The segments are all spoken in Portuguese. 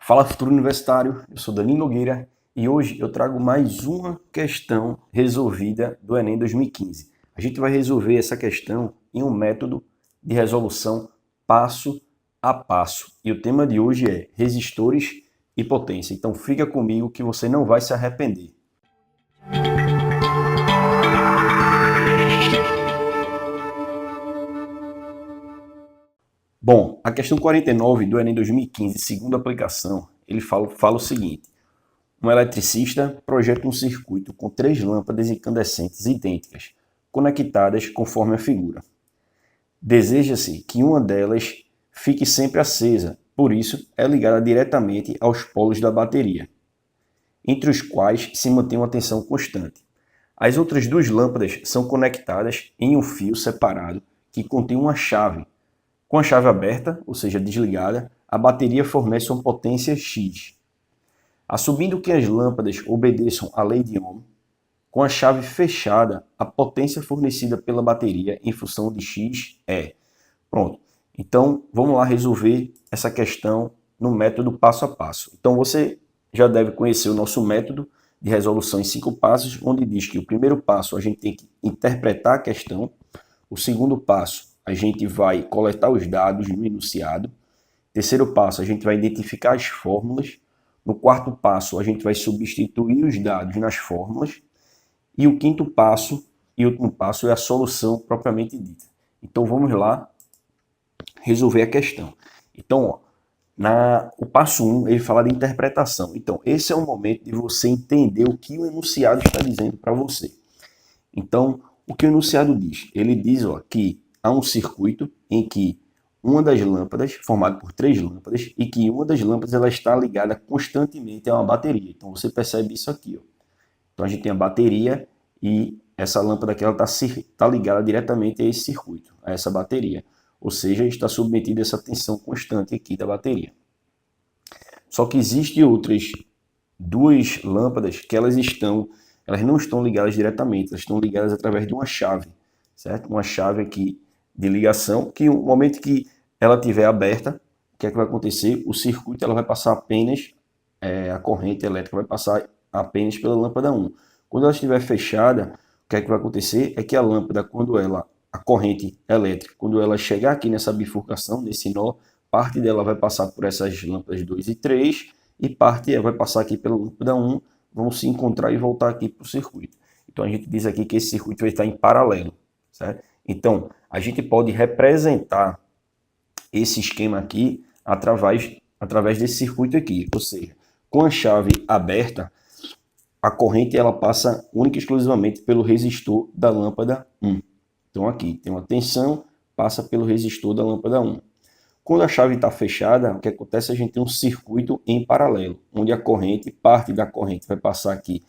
Fala futuro universitário, eu sou Danilo Nogueira e hoje eu trago mais uma questão resolvida do Enem 2015. A gente vai resolver essa questão em um método de resolução passo a passo. E o tema de hoje é resistores e potência. Então fica comigo que você não vai se arrepender. Bom, a questão 49 do Enem 2015, segunda aplicação, ele fala o seguinte: um eletricista projeta um circuito com 3 lâmpadas incandescentes idênticas, conectadas conforme a figura. Deseja-se que uma delas fique sempre acesa, por isso é ligada diretamente aos polos da bateria, entre os quais se mantém uma tensão constante. As outras 2 lâmpadas são conectadas em um fio separado que contém uma chave. Com a chave aberta, ou seja, desligada, a bateria fornece uma potência X. Assumindo que as lâmpadas obedeçam à lei de Ohm, com a chave fechada, a potência fornecida pela bateria em função de X é. Pronto. Então, vamos lá resolver essa questão no método passo a passo. Então, você já deve conhecer o nosso método de resolução em 5 passos, onde diz que o primeiro passo a gente tem que interpretar a questão, o segundo passo a gente vai coletar os dados no enunciado, terceiro passo a gente vai identificar as fórmulas, no quarto passo a gente vai substituir os dados nas fórmulas, e o quinto passo e último passo é a solução propriamente dita. Então vamos lá resolver a questão. Então, o passo 1, ele fala de interpretação. Então, esse é o momento de você entender o que o enunciado está dizendo para você. Então, o que o enunciado diz? Ele diz que há um circuito em que uma das lâmpadas, formado por 3 lâmpadas, e que uma das lâmpadas ela está ligada constantemente a uma bateria. Então, você percebe isso aqui. Então, a gente tem a bateria e essa lâmpada aqui está ligada diretamente a esse circuito, a essa bateria. Ou seja, está submetida a essa tensão constante aqui da bateria. Só que existem outras 2 lâmpadas que elas não estão ligadas diretamente, elas estão ligadas através de uma chave, certo? Uma chave aqui de ligação, que no momento que ela estiver aberta, o que é que vai acontecer? O circuito ela vai passar apenas, a corrente elétrica vai passar apenas pela lâmpada 1. Quando ela estiver fechada, o que é que vai acontecer? É que a lâmpada, a corrente elétrica, quando ela chegar aqui nessa bifurcação, nesse nó, parte dela vai passar por essas lâmpadas 2 e 3, e parte vai passar aqui pela lâmpada 1, vão se encontrar e voltar aqui para o circuito. Então a gente diz aqui que esse circuito vai estar em paralelo, certo? Então a gente pode representar esse esquema aqui através desse circuito aqui, ou seja, com a chave aberta, a corrente ela passa única e exclusivamente pelo resistor da lâmpada 1. Então aqui tem uma tensão, passa pelo resistor da lâmpada 1. Quando a chave está fechada, o que acontece? A gente tem um circuito em paralelo, onde parte da corrente vai passar aqui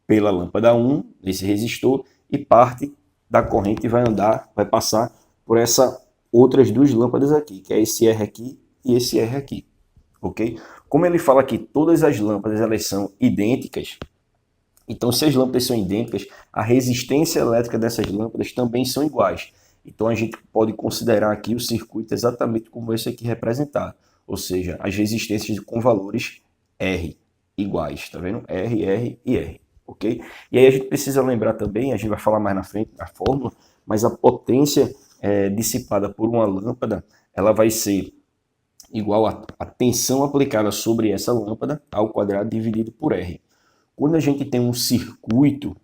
pela lâmpada 1, nesse resistor, e parte da corrente vai passar por essas outras 2 lâmpadas aqui, que é esse R aqui e esse R aqui, ok? Como ele fala que todas as lâmpadas elas são idênticas, então se as lâmpadas são idênticas, a resistência elétrica dessas lâmpadas também são iguais. Então a gente pode considerar aqui o circuito exatamente como esse aqui representado, ou seja, as resistências com valores R iguais, tá vendo? R, R e R, ok? E aí a gente precisa lembrar também, a gente vai falar mais na frente da fórmula, mas a potência dissipada por uma lâmpada, ela vai ser igual a tensão aplicada sobre essa lâmpada ao quadrado dividido por R. Quando a gente tem um circuito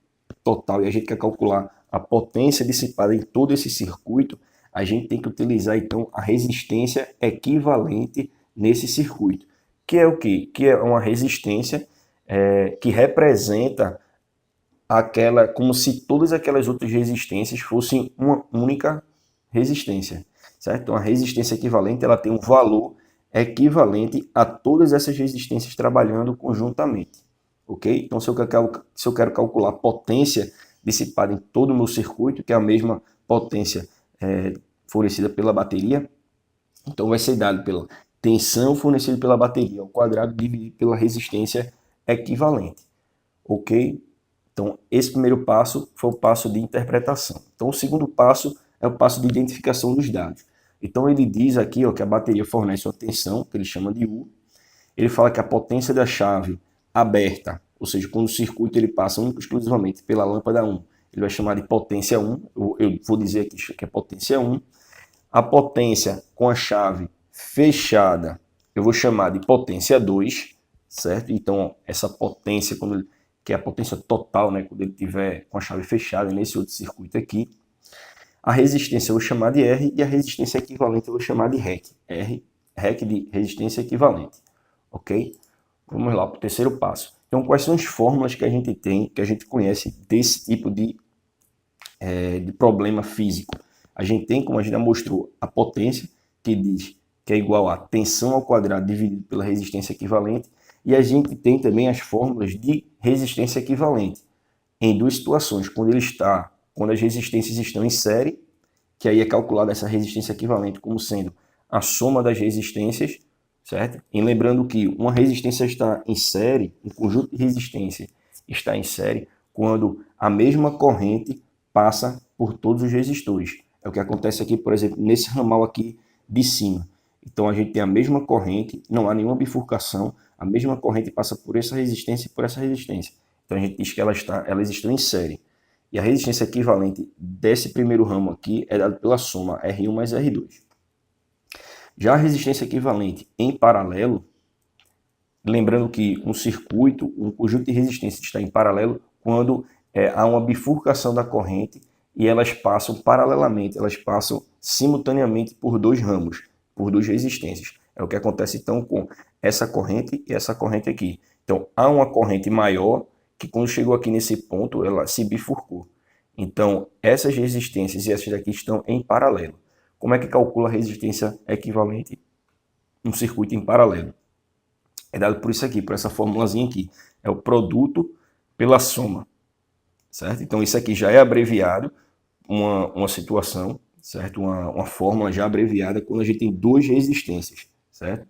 total e a gente quer calcular a potência dissipada em todo esse circuito, a gente tem que utilizar então a resistência equivalente nesse circuito, que é o quê? Que é uma resistência que representa como se todas aquelas outras resistências fossem uma única resistência, certo? Então a resistência equivalente ela tem um valor equivalente a todas essas resistências trabalhando conjuntamente, ok? Então se eu quero calcular a potência dissipada em todo o meu circuito, que é a mesma potência fornecida pela bateria, então vai ser dado pela tensão fornecida pela bateria ao quadrado dividido pela resistência equivalente, ok? Então esse primeiro passo foi o passo de interpretação. Então o segundo passo é o passo de identificação dos dados. Então ele diz aqui que a bateria fornece uma tensão, que ele chama de U, ele fala que a potência da chave aberta, ou seja, quando o circuito ele passa único exclusivamente pela lâmpada 1, ele vai chamar de potência 1, eu vou dizer aqui que é potência 1. A potência com a chave fechada, eu vou chamar de potência 2, certo? Então, essa potência, que é a potência total, né, quando ele estiver com a chave fechada nesse outro circuito aqui. A resistência eu vou chamar de R e a resistência equivalente eu vou chamar de REC. REC de resistência equivalente, ok? Vamos lá para o terceiro passo. Então, quais são as fórmulas que a gente tem, que a gente conhece desse tipo de problema físico? A gente tem, como a gente já mostrou, a potência, que diz que é igual a tensão ao quadrado dividido pela resistência equivalente, e a gente tem também as fórmulas de resistência equivalente, em duas situações, quando as resistências estão em série, que aí é calculada essa resistência equivalente como sendo a soma das resistências, certo? E lembrando que uma resistência está em série, um conjunto de resistências está em série, quando a mesma corrente passa por todos os resistores. É o que acontece aqui, por exemplo, nesse ramal aqui de cima. Então a gente tem a mesma corrente, não há nenhuma bifurcação, a mesma corrente passa por essa resistência e por essa resistência. Então a gente diz que elas estão em série. E a resistência equivalente desse primeiro ramo aqui é dada pela soma R1 mais R2. Já a resistência equivalente em paralelo, lembrando que um circuito, um conjunto de resistências está em paralelo quando há uma bifurcação da corrente e elas passam paralelamente, elas passam simultaneamente por dois ramos, por duas resistências. É o que acontece então com essa corrente e essa corrente aqui. Então há uma corrente maior que quando chegou aqui nesse ponto, ela se bifurcou. Então, essas resistências e essas daqui estão em paralelo. Como é que calcula a resistência equivalente num circuito em paralelo? É dado por isso aqui, por essa formulazinha aqui. É o produto pela soma, certo? Então, isso aqui já é abreviado, uma situação, certo? Uma fórmula já abreviada quando a gente tem duas resistências, certo?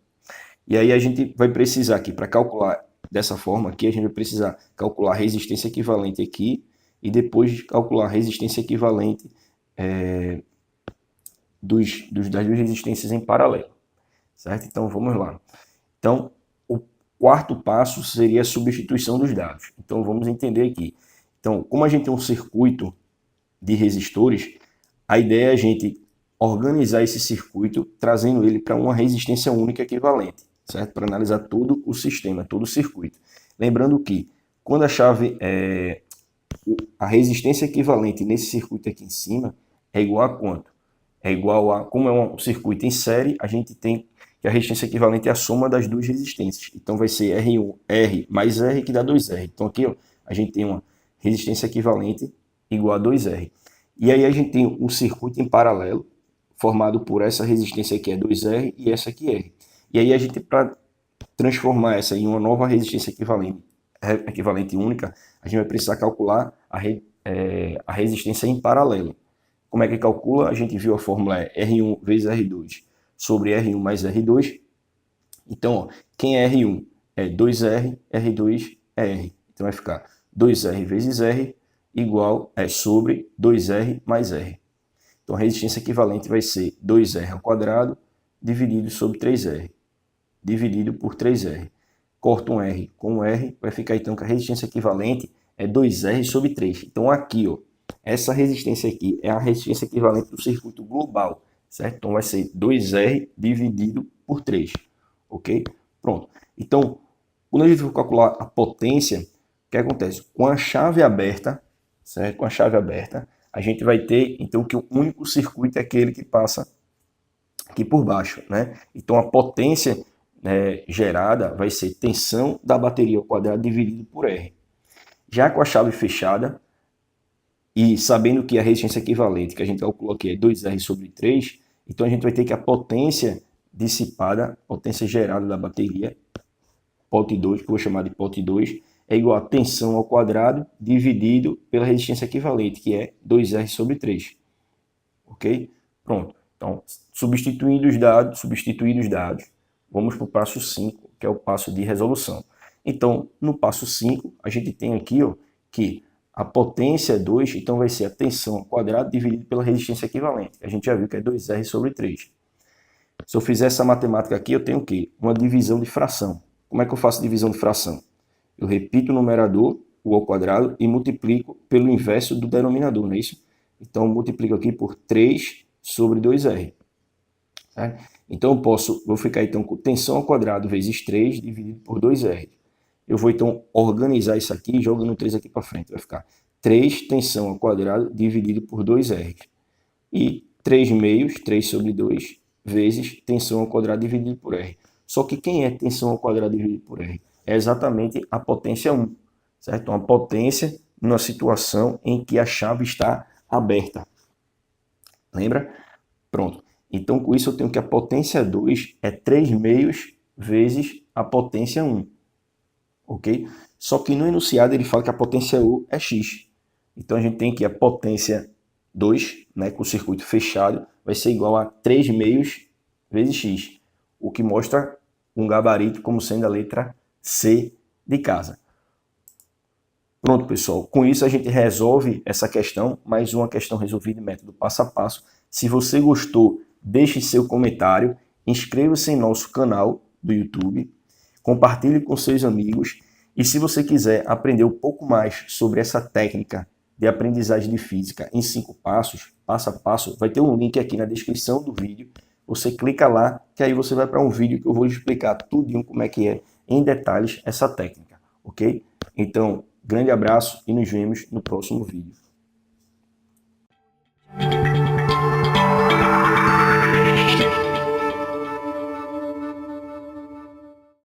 E aí a gente vai precisar aqui, para calcular dessa forma aqui, a gente vai precisar calcular a resistência equivalente aqui e depois calcular a resistência equivalente das duas resistências em paralelo, certo? Então vamos lá. Então o quarto passo seria a substituição dos dados. Então vamos entender aqui. Então, como a gente tem um circuito de resistores, a ideia é a gente organizar esse circuito trazendo ele para uma resistência única equivalente, certo? Para analisar todo o sistema, todo o circuito. Lembrando que quando a resistência equivalente nesse circuito aqui em cima é igual a quanto? É igual a, como é um circuito em série, a gente tem que a resistência equivalente é a soma das duas resistências. Então vai ser R1, R mais R que dá 2R. Então aqui ó, a gente tem uma resistência equivalente igual a 2R. E aí a gente tem um circuito em paralelo, formado por essa resistência aqui é 2R e essa aqui é R. E aí a gente, para transformar essa em uma nova resistência equivalente única, a gente vai precisar calcular a resistência em paralelo. Como é que calcula? A gente viu a fórmula R1 vezes R2 sobre R1 mais R2. Então, ó, quem é R1 é 2R, R2 é R. Então vai ficar 2R vezes R igual sobre 2R mais R. Então a resistência equivalente vai ser 2R ao quadrado dividido sobre 3R, dividido por 3R. Corta um R com um R, vai ficar então que a resistência equivalente é 2R sobre 3. Então aqui, ó, essa resistência aqui é a resistência equivalente do circuito global, certo? Então vai ser 2R dividido por 3, ok? Pronto. Então, quando a gente for calcular a potência, o que acontece? Com a chave aberta, certo? Com a chave aberta, a gente vai ter, então, que o único circuito é aquele que passa aqui por baixo, né? Então, a potência gerada vai ser tensão da bateria ao quadrado dividido por R. Já com a chave fechada, e sabendo que a resistência equivalente, que a gente calculou aqui, é 2R sobre 3, então a gente vai ter que a potência dissipada, potência gerada da bateria, pote 2, que eu vou chamar de pote 2, é igual a tensão ao quadrado dividido pela resistência equivalente, que é 2R sobre 3. Ok? Pronto. Então, substituindo os dados, vamos para o passo 5, que é o passo de resolução. Então, no passo 5, a gente tem aqui ó, que a potência é 2, então vai ser a tensão ao quadrado dividido pela resistência equivalente. A gente já viu que é 2R sobre 3. Se eu fizer essa matemática aqui, eu tenho o quê? Uma divisão de fração. Como é que eu faço divisão de fração? Eu repito o numerador, o ao quadrado, e multiplico pelo inverso do denominador, não é isso? Então, eu multiplico aqui por 3 sobre 2R. Certo? Então, vou ficar então com tensão ao quadrado vezes 3 dividido por 2R. Eu vou então organizar isso aqui, jogando 3 aqui para frente. Vai ficar 3 tensão ao quadrado dividido por 2R. E 3 meios, 3 sobre 2, vezes tensão ao quadrado dividido por R. Só que quem é tensão ao quadrado dividido por R? É exatamente a potência 1. Certo? Então, a potência numa situação em que a chave está aberta. Lembra? Pronto. Então, com isso, eu tenho que a potência 2 é 3 meios vezes a potência 1. Ok? Só que no enunciado ele fala que a potência U é x. Então, a gente tem que a potência 2, né, com o circuito fechado, vai ser igual a 3 meios vezes x. O que mostra um gabarito como sendo a letra C de casa. Pronto, pessoal. Com isso, a gente resolve essa questão. Mais uma questão resolvida em método passo a passo. Se você gostou, deixe seu comentário, inscreva-se em nosso canal do YouTube, compartilhe com seus amigos e se você quiser aprender um pouco mais sobre essa técnica de aprendizagem de física em 5 passos, passo a passo, vai ter um link aqui na descrição do vídeo. Você clica lá, que aí você vai para um vídeo que eu vou explicar tudinho como é que é em detalhes essa técnica, ok? Então, grande abraço e nos vemos no próximo vídeo.